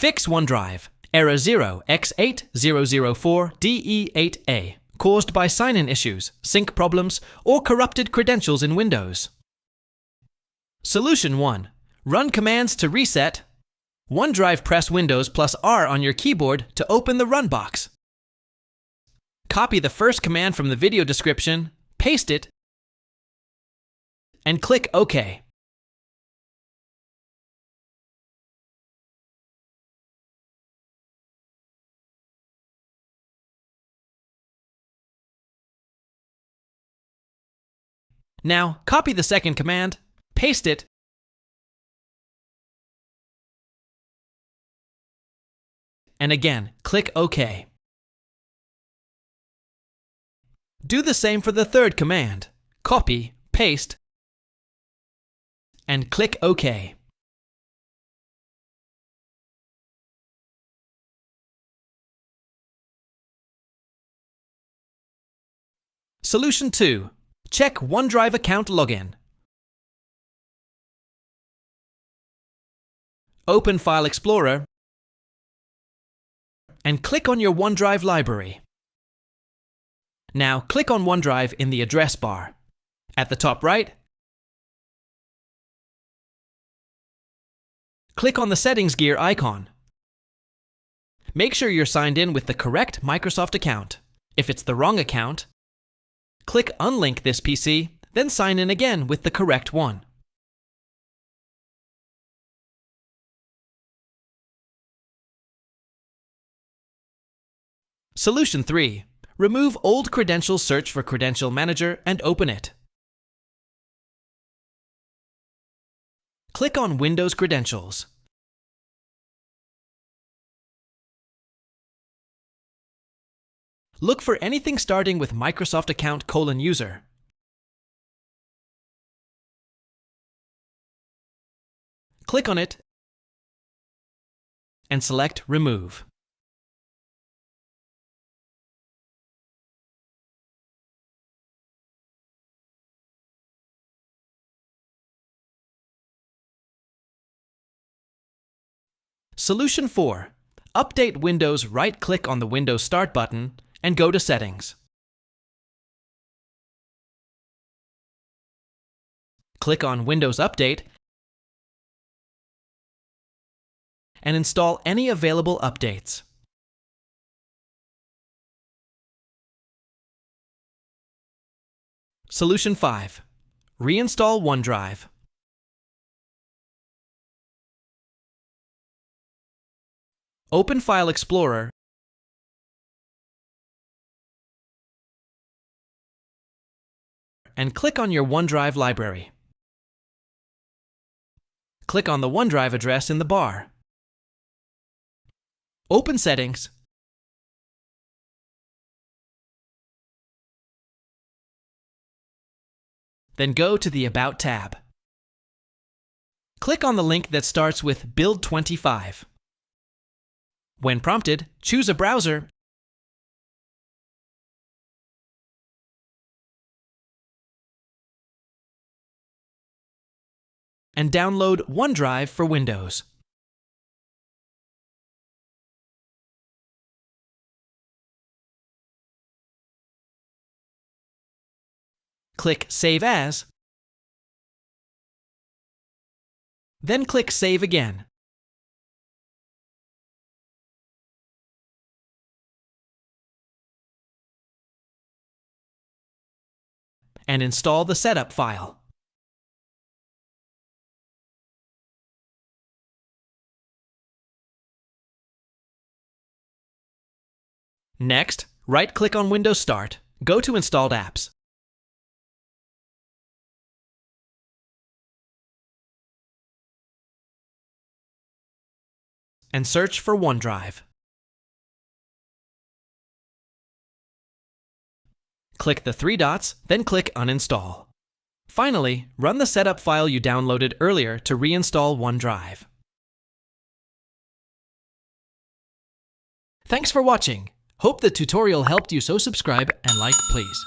Fix OneDrive, error 0x8004de8a, caused by sign-in issues, sync problems, or corrupted credentials in Windows. Solution 1. Run commands to reset OneDrive. Press Windows plus R on your keyboard to open the Run box. Copy the first command from the video description, paste it, and click OK. Now, copy the second command, paste it, and again, click OK. Do the same for the third command. Copy, paste, and click OK. Solution 2. Check OneDrive account login. Open File Explorer and click on your OneDrive library. Now click on OneDrive in the address bar. At the top right, click on the settings gear icon. Make sure you're signed in with the correct Microsoft account. If it's the wrong account, click Unlink this PC, then sign in again with the correct one. Solution 3. Remove old credentials, search for Credential Manager, and open it. Click on Windows Credentials. Look for anything starting with Microsoft account :user. Click on it and select Remove. Solution 4. Update Windows. Right-click on the Windows Start button and go to Settings. Click on Windows Update and install any available updates. Solution 5. Reinstall OneDrive. Open File Explorer and click on your OneDrive library. Click on the OneDrive address in the bar. Open Settings then go to the About tab. Click on the link that starts with Build 25. When prompted, choose a browser and download OneDrive for Windows. Click Save As, then click Save again. And install the setup file. Next, right-click on Windows Start, go to Installed Apps. And search for OneDrive. Click the three dots, then click Uninstall. Finally, run the setup file you downloaded earlier to reinstall OneDrive. Thanks for watching. Hope the tutorial helped you, so subscribe and like please.